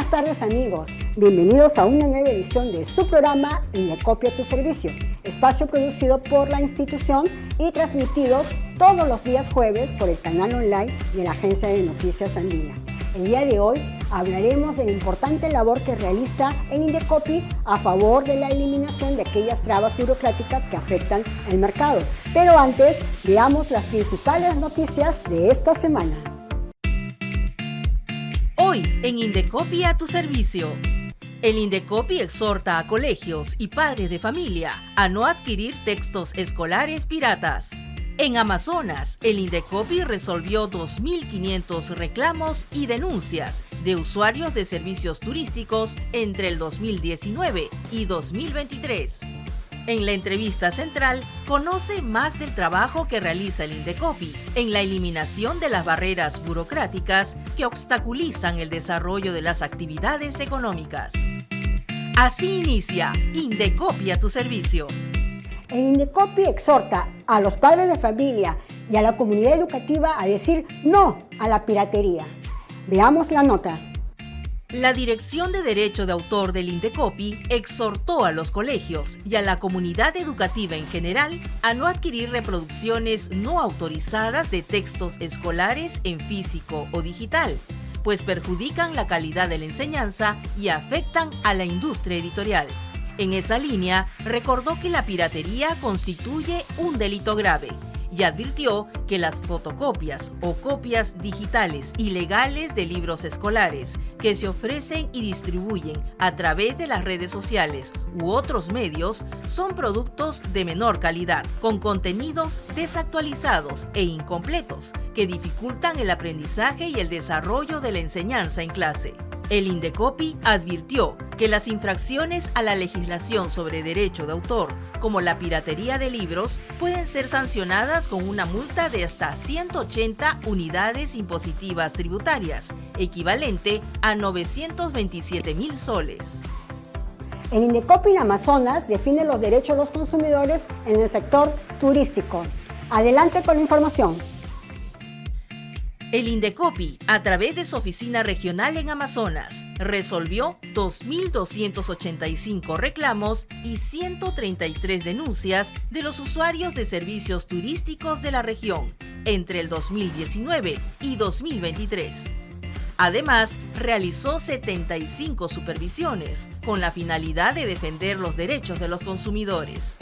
Buenas tardes amigos, bienvenidos a una nueva edición de su programa Indecopy a tu servicio, espacio producido por la institución y transmitido todos los días jueves por el canal online de la Agencia de Noticias Andina. El día de hoy hablaremos de la importante labor que realiza el Indecopy a favor de la eliminación de aquellas trabas burocráticas que afectan el mercado. Pero antes, veamos las principales noticias de esta semana. Hoy en Indecopy a tu servicio. El Indecopy exhorta a colegios y padres de familia a no adquirir textos escolares piratas. En Amazonas, el Indecopy resolvió 2.500 reclamos y denuncias de usuarios de servicios turísticos entre el 2019 y 2023. En la entrevista central, conoce más del trabajo que realiza el Indecopy en la eliminación de las barreras burocráticas que obstaculizan el desarrollo de las actividades económicas. Así inicia Indecopy a tu servicio. El Indecopy exhorta a los padres de familia y a la comunidad educativa a decir no a la piratería. Veamos la nota. La Dirección de Derecho de Autor del Indecopy exhortó a los colegios y a la comunidad educativa en general a no adquirir reproducciones no autorizadas de textos escolares en físico o digital, pues perjudican la calidad de la enseñanza y afectan a la industria editorial. En esa línea, recordó que la piratería constituye un delito grave y advirtió que las fotocopias o copias digitales ilegales de libros escolares que se ofrecen y distribuyen a través de las redes sociales u otros medios son productos de menor calidad, con contenidos desactualizados e incompletos que dificultan el aprendizaje y el desarrollo de la enseñanza en clase. El Indecopy advirtió que las infracciones a la legislación sobre derecho de autor, como la piratería de libros, pueden ser sancionadas con una multa de hasta 180 unidades impositivas tributarias, equivalente a 927.000 soles. El Indecopy en Amazonas defiende los derechos de los consumidores en el sector turístico. Adelante con la información. El Indecopy, a través de su oficina regional en Amazonas, resolvió 2.285 reclamos y 133 denuncias de los usuarios de servicios turísticos de la región entre el 2019 y 2023. Además, realizó 75 supervisiones con la finalidad de defender los derechos de los consumidores.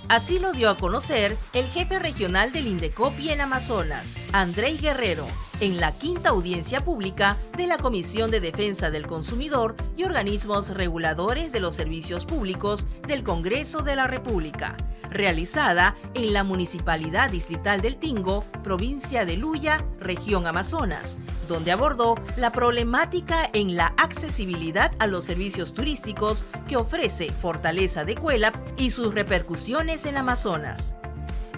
Así lo dio a conocer el jefe regional del Indecopy en Amazonas, Andrei Guerrero, en la quinta audiencia pública de la Comisión de Defensa del Consumidor y Organismos Reguladores de los Servicios Públicos del Congreso de la República, realizada en la Municipalidad Distrital del Tingo, provincia de Luya, región Amazonas, donde abordó la problemática en la accesibilidad a los servicios turísticos que ofrece Fortaleza de Cuélap y sus repercusiones en Amazonas.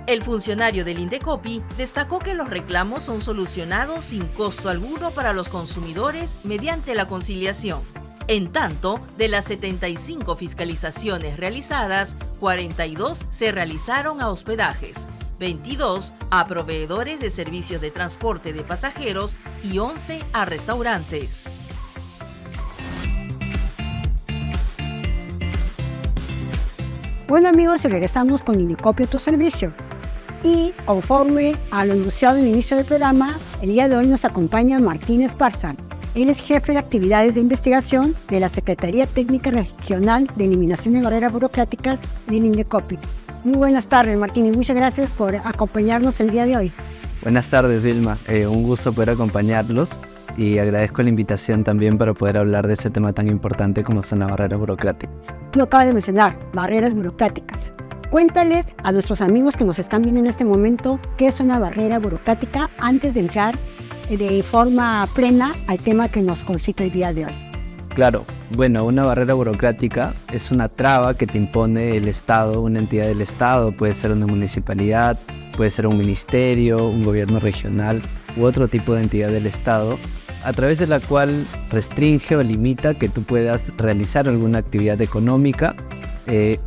El funcionario del Indecopy destacó que los reclamos son solucionados sin costo alguno para los consumidores mediante la conciliación. En tanto, de las 75 fiscalizaciones realizadas, 42 se realizaron a hospedajes, 22 a proveedores de servicios de transporte de pasajeros y 11 a restaurantes. Bueno amigos, regresamos con Indecopy a tu servicio. Y conforme a lo anunciado en el inicio del programa, el día de hoy nos acompaña Martín Esparza. Él es jefe de actividades de investigación de la Secretaría Técnica Regional de Eliminación de Barreras Burocráticas del Indecopy. Muy buenas tardes, Martín, y muchas gracias por acompañarnos el día de hoy. Buenas tardes, Vilma. Un gusto poder acompañarlos y agradezco la invitación también para poder hablar de ese tema tan importante como son las barreras burocráticas. Tú acabas de mencionar barreras burocráticas. Cuéntales a nuestros amigos que nos están viendo en este momento qué es una barrera burocrática antes de entrar de forma plena al tema que nos concita el día de hoy. Claro, bueno, una barrera burocrática es una traba que te impone el Estado, una entidad del Estado, puede ser una municipalidad, puede ser un ministerio, un gobierno regional u otro tipo de entidad del Estado, a través de la cual restringe o limita que tú puedas realizar alguna actividad económica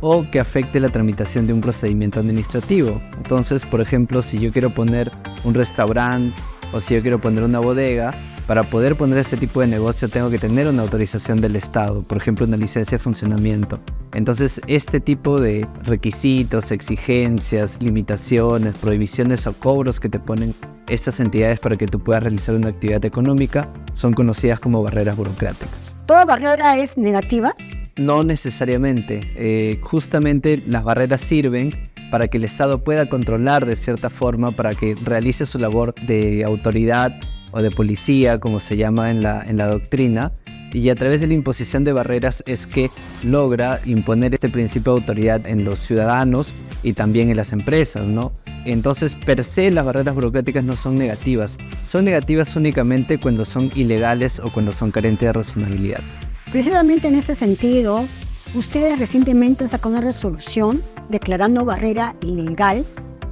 o que afecte la tramitación de un procedimiento administrativo. Entonces, por ejemplo, si yo quiero poner un restaurante o si yo quiero poner una bodega, para poder poner ese tipo de negocio tengo que tener una autorización del Estado, por ejemplo, una licencia de funcionamiento. Entonces, este tipo de requisitos, exigencias, limitaciones, prohibiciones o cobros que te ponen estas entidades para que tú puedas realizar una actividad económica son conocidas como barreras burocráticas. ¿Toda barrera es negativa? No necesariamente. Justamente las barreras sirven para que el Estado pueda controlar de cierta forma, para que realice su labor de autoridad o de policía, como se llama en la doctrina, y a través de la imposición de barreras es que logra imponer este principio de autoridad en los ciudadanos y también en las empresas, ¿no? Entonces, per se, las barreras burocráticas no son negativas. Son negativas únicamente cuando son ilegales o cuando son carentes de razonabilidad. Precisamente en este sentido, ustedes recientemente han sacado una resolución declarando barrera ilegal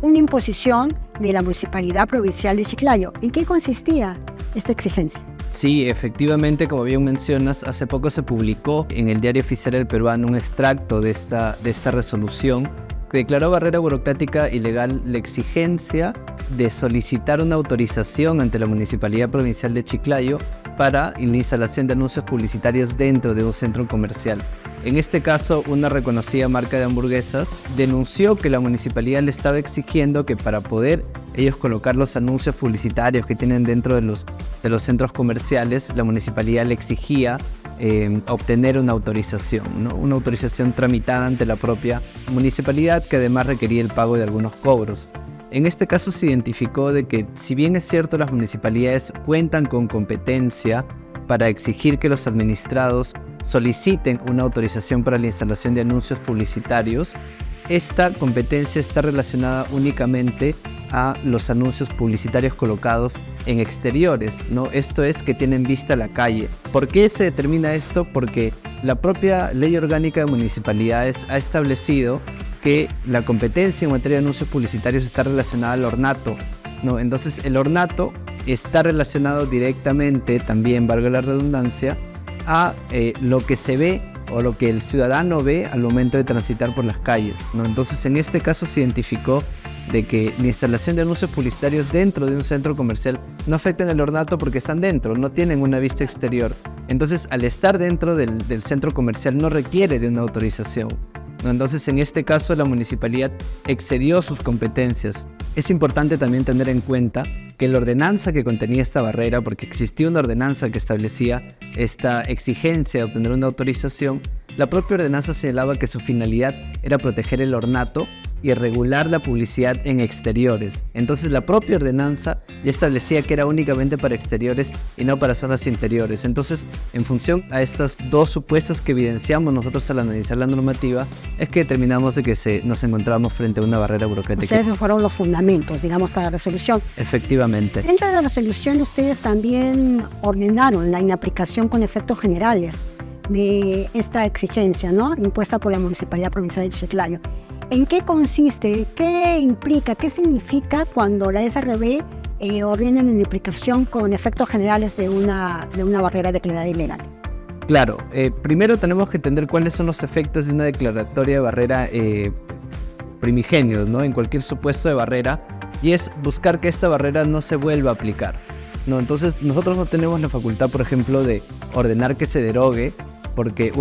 una imposición de la Municipalidad Provincial de Chiclayo. ¿En qué consistía esta exigencia? Sí, efectivamente, como bien mencionas, hace poco se publicó en el Diario Oficial del Peruano un extracto de esta resolución que declaró barrera burocrática ilegal la exigencia de solicitar una autorización ante la Municipalidad Provincial de Chiclayo para la instalación de anuncios publicitarios dentro de un centro comercial. En este caso, una reconocida marca de hamburguesas denunció que la municipalidad le estaba exigiendo que para poder ellos colocar los anuncios publicitarios que tienen dentro de los centros comerciales, la municipalidad le exigía obtener una autorización, ¿no? Una autorización tramitada ante la propia municipalidad que además requería el pago de algunos cobros. En este caso se identificó de que, si bien es cierto las municipalidades cuentan con competencia para exigir que los administrados soliciten una autorización para la instalación de anuncios publicitarios, esta competencia está relacionada únicamente a los anuncios publicitarios colocados en exteriores, ¿no? Esto es, que tienen vista a la calle. ¿Por qué se determina esto? Porque la propia Ley Orgánica de Municipalidades ha establecido que la competencia en materia de anuncios publicitarios está relacionada al ornato, ¿no? Entonces, el ornato está relacionado directamente, también, valga la redundancia, a lo que se ve o lo que el ciudadano ve al momento de transitar por las calles, ¿no? Entonces, en este caso se identificó de que la instalación de anuncios publicitarios dentro de un centro comercial no afectan el ornato porque están dentro, no tienen una vista exterior. Entonces, al estar dentro del centro comercial no requiere de una autorización, ¿no? Entonces, en este caso, la municipalidad excedió sus competencias. Es importante también tener en cuenta que la ordenanza que contenía esta barrera, porque existía una ordenanza que establecía esta exigencia de obtener una autorización, la propia ordenanza señalaba que su finalidad era proteger el ornato y regular la publicidad en exteriores. Entonces, la propia ordenanza ya establecía que era únicamente para exteriores y no para zonas interiores. Entonces, en función a estos dos supuestos que evidenciamos nosotros al analizar la normativa, es que determinamos de que nos encontramos frente a una barrera burocrática. Esos fueron los fundamentos, digamos, para la resolución. Efectivamente. Dentro de la resolución, ustedes también ordenaron la inaplicación con efectos generales de esta exigencia, ¿no?, impuesta por la Municipalidad Provincial de Chiclayo. ¿En qué consiste? ¿Qué implica? ¿Qué significa cuando la SRB ordena la inaplicación con efectos generales de una barrera declarada ilegal? Claro, primero tenemos que entender cuáles son los efectos de una declaratoria de barrera primigenios, ¿no?, en cualquier supuesto de barrera, y es buscar que esta barrera no se vuelva a aplicar, ¿no? Entonces, nosotros no tenemos la facultad, por ejemplo, de ordenar que se derogue porque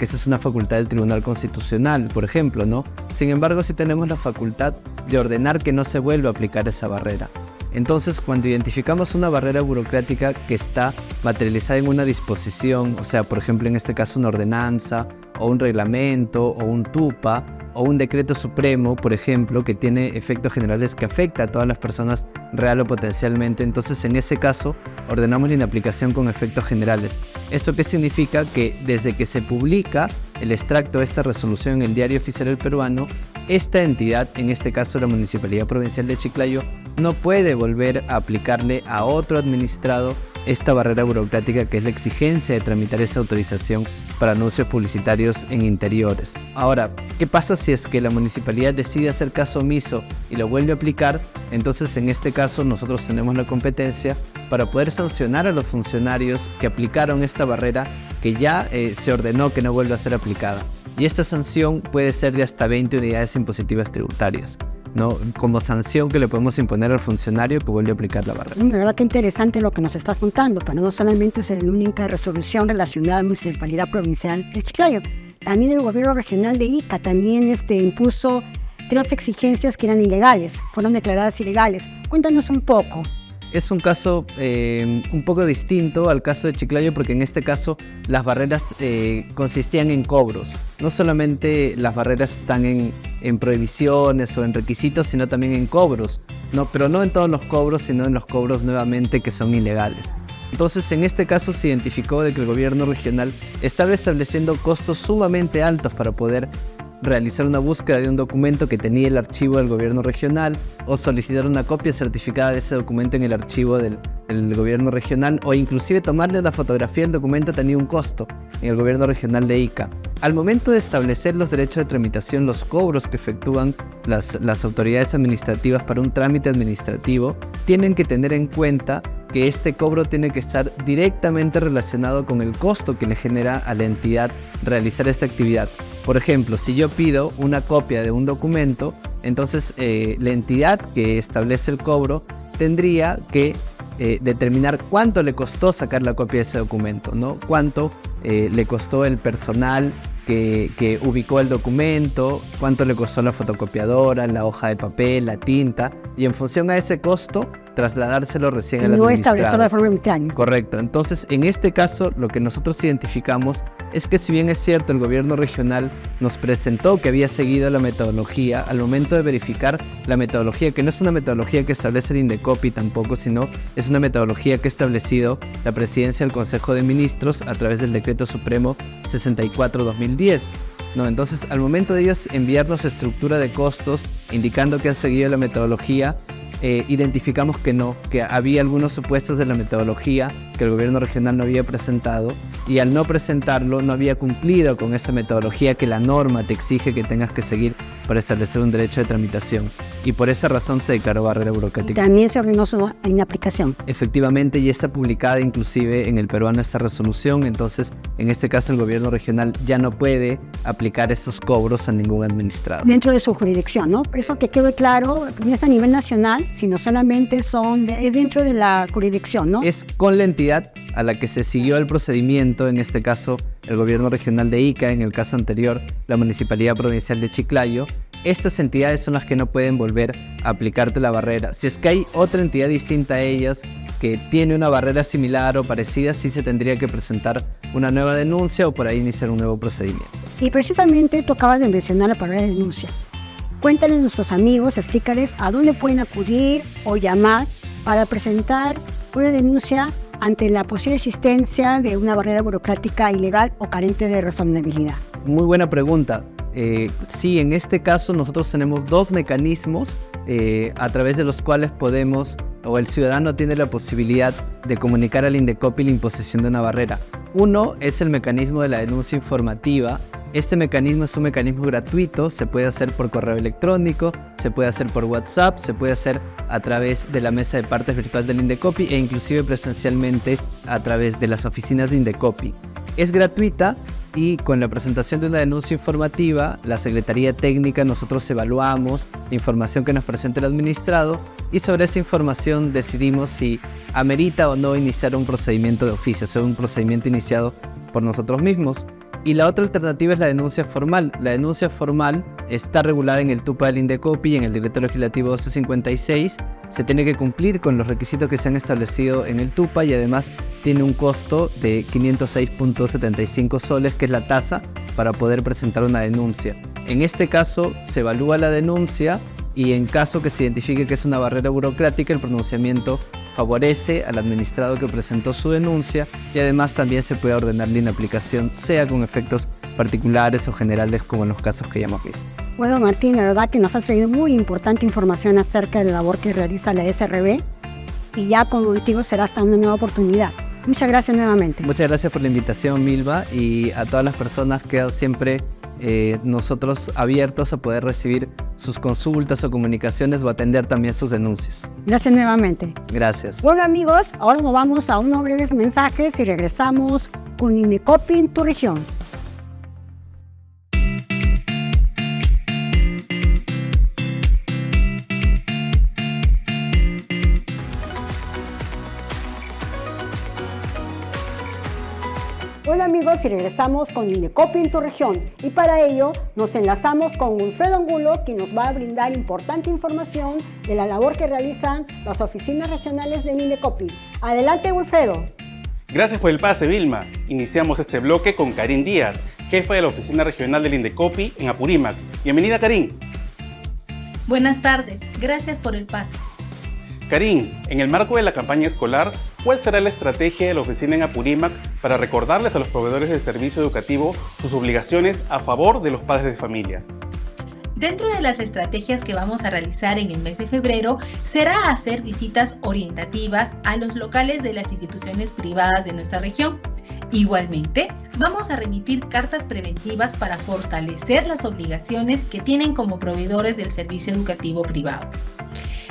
esa es una facultad del Tribunal Constitucional, por ejemplo, ¿no? Sin embargo, sí tenemos la facultad de ordenar que no se vuelva a aplicar esa barrera. Entonces, cuando identificamos una barrera burocrática que está materializada en una disposición, o sea, por ejemplo, en este caso una ordenanza, o un reglamento, o un TUPA, o un decreto supremo, por ejemplo, que tiene efectos generales que afecta a todas las personas real o potencialmente, entonces en ese caso ordenamos la inaplicación con efectos generales. ¿Esto qué significa? Que desde que se publica el extracto de esta resolución en el Diario Oficial del Peruano, esta entidad, en este caso la Municipalidad Provincial de Chiclayo, no puede volver a aplicarle a otro administrado esta barrera burocrática que es la exigencia de tramitar esa autorización para anuncios publicitarios en interiores. Ahora, ¿qué pasa si es que la municipalidad decide hacer caso omiso y lo vuelve a aplicar? Entonces, en este caso, nosotros tenemos la competencia para poder sancionar a los funcionarios que aplicaron esta barrera que ya se ordenó que no vuelva a ser aplicada. Y esta sanción puede ser de hasta 20 unidades impositivas tributarias. ¿no? Como sanción que le podemos imponer al funcionario que vuelve a aplicar la barrera. De verdad que interesante lo que nos estás contando, pero no solamente es la única resolución relacionada a la Municipalidad Provincial de Chiclayo. También el gobierno regional de Ica también impuso 3 exigencias que eran ilegales, fueron declaradas ilegales. Cuéntanos un poco. Es un caso un poco distinto al caso de Chiclayo porque en este caso las barreras consistían en cobros. No solamente las barreras están en prohibiciones o en requisitos, sino también en cobros. No, pero no en todos los cobros, sino en los cobros nuevamente que son ilegales. Entonces, en este caso se identificó de que el gobierno regional estaba estableciendo costos sumamente altos para poder realizar una búsqueda de un documento que tenía el archivo del gobierno regional o solicitar una copia certificada de ese documento en el archivo del gobierno regional o inclusive tomarle una fotografía del documento tenía un costo en el gobierno regional de Ica. Al momento de establecer los derechos de tramitación, los cobros que efectúan las autoridades administrativas para un trámite administrativo, tienen que tener en cuenta que este cobro tiene que estar directamente relacionado con el costo que le genera a la entidad realizar esta actividad. Por ejemplo, si yo pido una copia de un documento, entonces la entidad que establece el cobro tendría que determinar cuánto le costó sacar la copia de ese documento, ¿no? Cuánto le costó el personal que ubicó el documento, cuánto le costó la fotocopiadora, la hoja de papel, la tinta, y en función a ese costo trasladárselo recién al administrado. No establecerlo de forma arbitraria. Correcto. Entonces, en este caso, lo que nosotros identificamos es que si bien es cierto, el gobierno regional nos presentó que había seguido la metodología, al momento de verificar la metodología, que no es una metodología que establece el Indecopi tampoco, sino es una metodología que ha establecido la Presidencia del Consejo de Ministros a través del Decreto Supremo 64/2010. No, entonces, al momento de ellos enviarnos estructura de costos, indicando que han seguido la metodología, identificamos que no, que había algunos supuestos de la metodología que el gobierno regional no había presentado y al no presentarlo no había cumplido con esa metodología que la norma te exige que tengas que seguir para establecer un derecho de tramitación. Y por esa razón se declaró barrera burocrática. También se ordenó su inaplicación. Efectivamente, ya está publicada inclusive en el peruano esta resolución, entonces en este caso el gobierno regional ya no puede aplicar estos cobros a ningún administrado. Dentro de su jurisdicción, ¿no? Eso que quede claro, no es a nivel nacional, sino solamente es dentro de la jurisdicción, ¿no? Es con la entidad a la que se siguió el procedimiento, en este caso el gobierno regional de Ica, en el caso anterior la Municipalidad Provincial de Chiclayo. Estas entidades son las que no pueden volver a aplicarte la barrera. Si es que hay otra entidad distinta a ellas que tiene una barrera similar o parecida, sí se tendría que presentar una nueva denuncia o por ahí iniciar un nuevo procedimiento. Y precisamente tú acabas de mencionar la palabra denuncia. Cuéntale a nuestros amigos, explícales a dónde pueden acudir o llamar para presentar una denuncia ante la posible existencia de una barrera burocrática ilegal o carente de razonabilidad. Muy buena pregunta. Sí, en este caso nosotros tenemos 2 mecanismos a través de los cuales podemos, o el ciudadano tiene la posibilidad de comunicar al Indecopi la imposición de una barrera. Uno es el mecanismo de la denuncia informativa. Este mecanismo es un mecanismo gratuito, se puede hacer por correo electrónico, se puede hacer por WhatsApp, se puede hacer a través de la mesa de partes virtual del Indecopi e inclusive presencialmente a través de las oficinas de Indecopi. Es gratuita y con la presentación de una denuncia informativa, la Secretaría Técnica nosotros evaluamos la información que nos presenta el administrado y sobre esa información decidimos si amerita o no iniciar un procedimiento de oficio, o sea, un procedimiento iniciado por nosotros mismos. Y la otra alternativa es la denuncia formal. La denuncia formal está regulada en el TUPA del Indecopi y en el Decreto Legislativo 1256. Se tiene que cumplir con los requisitos que se han establecido en el TUPA y además tiene un costo de 506.75 soles, que es la tasa para poder presentar una denuncia. En este caso se evalúa la denuncia y en caso que se identifique que es una barrera burocrática, el pronunciamiento favorece al administrado que presentó su denuncia y además también se puede ordenar la inaplicación, sea con efectos particulares o generales como en los casos que ya hemos visto. Bueno, Martín, la verdad que nos has traído muy importante información acerca de la labor que realiza la SRB y ya contigo será hasta una nueva oportunidad. Muchas gracias nuevamente. Muchas gracias por la invitación, Milva, y a todas las personas que siempre nosotros abiertos a poder recibir sus consultas o comunicaciones o atender también sus denuncias. Gracias nuevamente. Gracias. Bueno, amigos, ahora nos vamos a unos breves mensajes y regresamos con Indecopi en tu región. Bueno amigos, y regresamos con Indecopi en tu región. Y para ello nos enlazamos con Wilfredo Angulo, quien nos va a brindar importante información de la labor que realizan las oficinas regionales de Indecopi. Adelante Wilfredo. Gracias por el pase, Vilma. Iniciamos este bloque con Karin Díaz, jefa de la oficina regional del Indecopi en Apurímac. Bienvenida, Karin. Buenas tardes, gracias por el pase. Karin, en el marco de la campaña escolar, ¿cuál será la estrategia de la oficina en Apurímac para recordarles a los proveedores del servicio educativo sus obligaciones a favor de los padres de familia? Dentro de las estrategias que vamos a realizar en el mes de febrero, será hacer visitas orientativas a los locales de las instituciones privadas de nuestra región. Igualmente, vamos a remitir cartas preventivas para fortalecer las obligaciones que tienen como proveedores del servicio educativo privado.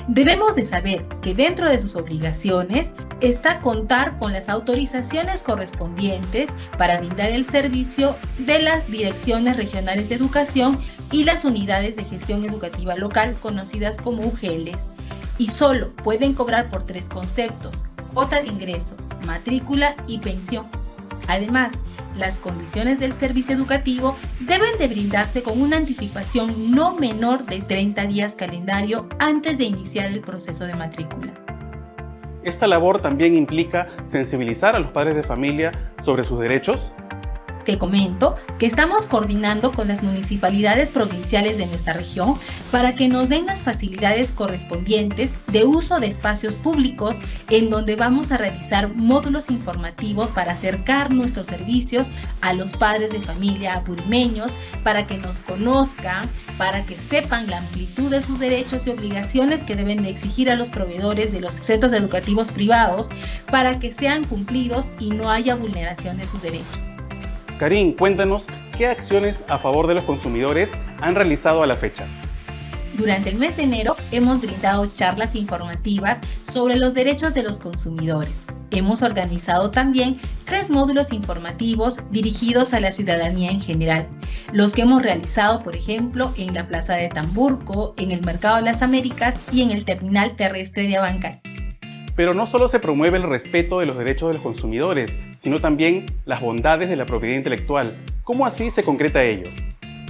Debemos de saber que dentro de sus obligaciones está contar con las autorizaciones correspondientes para brindar el servicio de las direcciones regionales de educación y las unidades de gestión educativa local conocidas como UGELs, y solo pueden cobrar por 3 conceptos: cuota de ingreso, matrícula y pensión. Además, las condiciones del servicio educativo deben de brindarse con una anticipación no menor de 30 días calendario antes de iniciar el proceso de matrícula. ¿Esta labor también implica sensibilizar a los padres de familia sobre sus derechos? Te comento que estamos coordinando con las municipalidades provinciales de nuestra región para que nos den las facilidades correspondientes de uso de espacios públicos, en donde vamos a realizar módulos informativos para acercar nuestros servicios a los padres de familia apurimeños, para que nos conozcan, para que sepan la amplitud de sus derechos y obligaciones que deben de exigir a los proveedores de los centros educativos privados, para que sean cumplidos y no haya vulneración de sus derechos. Karin, cuéntanos qué acciones a favor de los consumidores han realizado a la fecha. Durante el mes de enero hemos brindado charlas informativas sobre los derechos de los consumidores. Hemos organizado también 3 módulos informativos dirigidos a la ciudadanía en general, los que hemos realizado, por ejemplo, en la Plaza de Tamburco, en el Mercado de las Américas y en el Terminal Terrestre de Abancay. Pero no solo se promueve el respeto de los derechos de los consumidores, sino también las bondades de la propiedad intelectual. ¿Cómo así se concreta ello?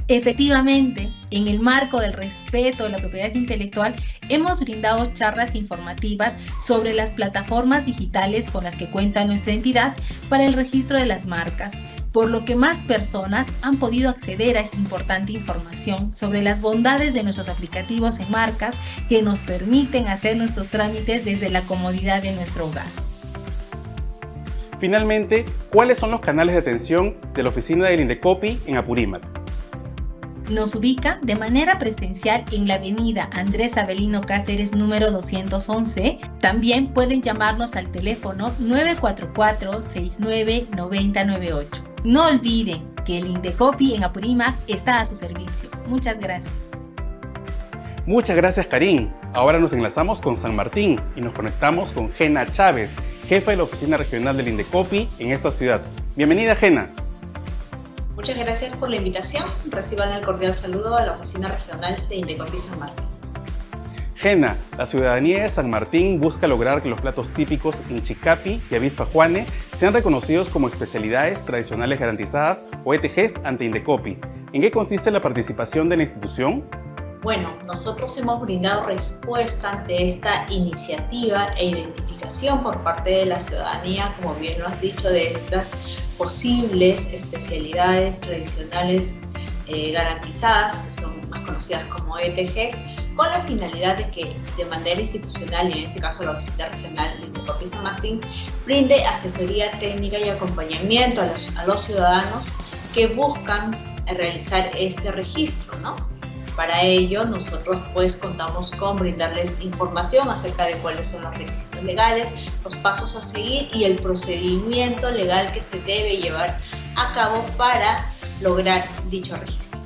Efectivamente, en el marco del respeto de la propiedad intelectual, hemos brindado charlas informativas sobre las plataformas digitales con las que cuenta nuestra entidad para el registro de las marcas, por lo que más personas han podido acceder a esta importante información sobre las bondades de nuestros aplicativos en marcas que nos permiten hacer nuestros trámites desde la comodidad de nuestro hogar. Finalmente, ¿cuáles son los canales de atención de la oficina del Indecopi en Apurímac? Nos ubican de manera presencial en la avenida Andrés Avelino Cáceres número 211. También pueden llamarnos al teléfono 944-69-9098. No olviden que el Indecopi en Apurímac está a su servicio. Muchas gracias. Muchas gracias, Karin. Ahora nos enlazamos con San Martín y nos conectamos con Gena Chávez, jefa de la oficina regional del Indecopi en esta ciudad. Bienvenida, Gena. Muchas gracias por la invitación. Reciban el cordial saludo a la oficina regional de Indecopi San Martín. Gena, la ciudadanía de San Martín busca lograr que los platos típicos Inchicapi y Avispa Juane sean reconocidos como especialidades tradicionales garantizadas o ETGs ante Indecopi. ¿En qué consiste la participación de la institución? Bueno, nosotros hemos brindado respuesta ante esta iniciativa e identificación por parte de la ciudadanía, como bien lo has dicho, de estas posibles especialidades tradicionales garantizadas, que son más conocidas como ETGs, con la finalidad de que de manera institucional, y en este caso la Oficina Regional de Indecopi San Martín, brinde asesoría técnica y acompañamiento a los ciudadanos que buscan realizar este registro, ¿no? Para ello, nosotros contamos con brindarles información acerca de cuáles son los requisitos legales, los pasos a seguir y el procedimiento legal que se debe llevar a cabo para lograr dicho registro.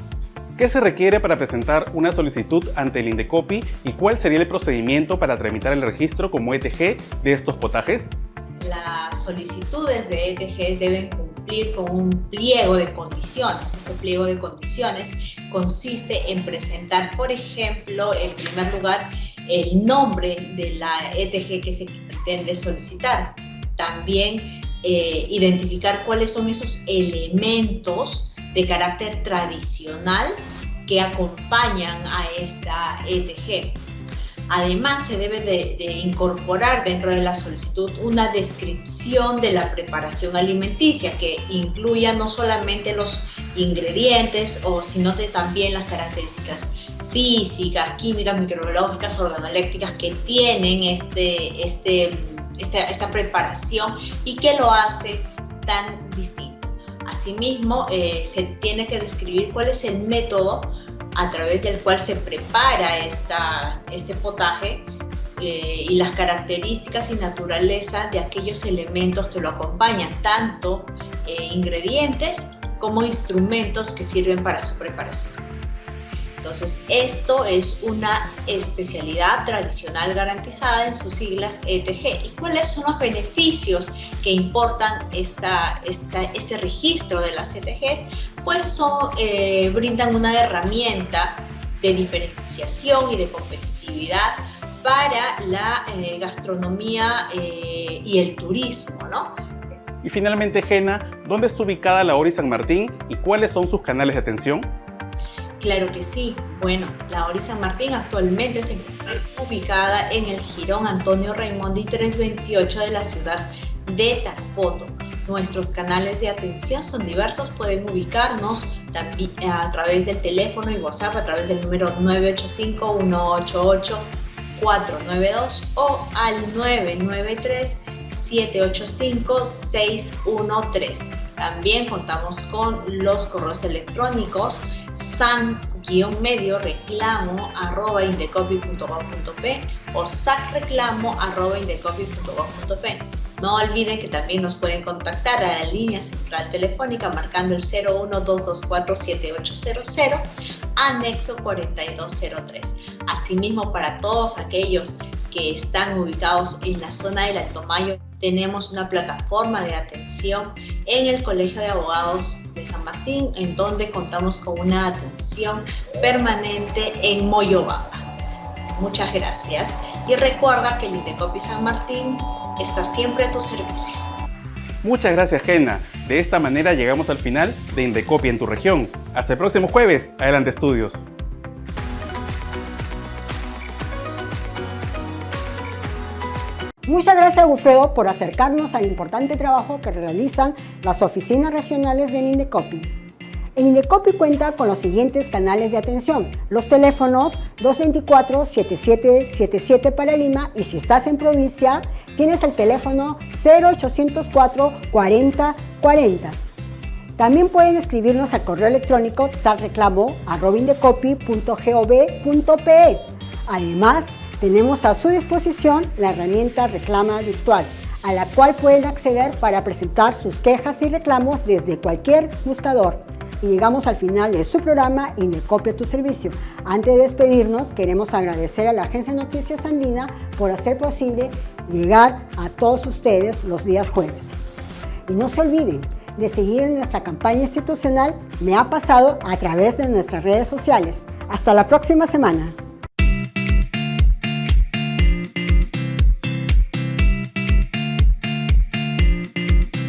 ¿Qué se requiere para presentar una solicitud ante el Indecopi y cuál sería el procedimiento para tramitar el registro como ETG de estos potajes? Las solicitudes de ETG deben cumplir con un pliego de condiciones. Este pliego de condiciones consiste en presentar, por ejemplo, en primer lugar, el nombre de la ETG que se pretende solicitar. También identificar cuáles son esos elementos de carácter tradicional que acompañan a esta ETG. Además, se debe de incorporar dentro de la solicitud una descripción de la preparación alimenticia que incluya no solamente los ingredientes, sino también las características físicas, químicas, microbiológicas, organolépticas que tienen esta preparación y que lo hace tan distinto. Asimismo, se tiene que describir cuál es el método a través del cual se prepara este potaje y las características y naturaleza de aquellos elementos que lo acompañan, tanto ingredientes como instrumentos que sirven para su preparación. Entonces, esto es una especialidad tradicional garantizada en sus siglas ETG. ¿Y cuáles son los beneficios que importan este registro de las ETGs? Pues brindan una herramienta de diferenciación y de competitividad para la gastronomía y el turismo, ¿no? Y finalmente, Gena, ¿dónde está ubicada la ORI San Martín y cuáles son sus canales de atención? Claro que sí. Bueno, la ORI San Martín actualmente se encuentra ubicada en el Jirón Antonio Raimondi 328 de la ciudad de Tarapoto. Nuestros canales de atención son diversos, pueden ubicarnos también a través del teléfono y WhatsApp a través del número 985-188-492 o al 993-785-613. También contamos con los correos electrónicos san-medio-reclamo@indecopy.gov.p o sacreclamo@indecopy.gov.p. No olviden que también nos pueden contactar a la línea central telefónica marcando el 012247800, anexo 4203. Asimismo, para todos aquellos que están ubicados en la zona del Alto Mayo, tenemos una plataforma de atención en el Colegio de Abogados de San Martín, en donde contamos con una atención permanente en Moyobamba. Muchas gracias y recuerda que el Indecopy San Martín está siempre a tu servicio. Muchas gracias, Gena. De esta manera llegamos al final de Indecopy en tu región. Hasta el próximo jueves. Adelante, estudios. Muchas gracias, Wilfredo, por acercarnos al importante trabajo que realizan las oficinas regionales del Indecopy. El Indecopy cuenta con los siguientes canales de atención: los teléfonos 224-7777 para Lima, y si estás en provincia, tienes el teléfono 0804-4040. También pueden escribirnos al correo electrónico sacreclamo@indecopy.gov.pe. Además, tenemos a su disposición la herramienta Reclama Virtual, a la cual pueden acceder para presentar sus quejas y reclamos desde cualquier buscador. Y llegamos al final de su programa Indecopy a tu servicio. Antes de despedirnos, queremos agradecer a la Agencia Noticias Andina por hacer posible llegar a todos ustedes los días jueves. Y no se olviden de seguir en nuestra campaña institucional Me ha pasado a través de nuestras redes sociales. Hasta la próxima semana.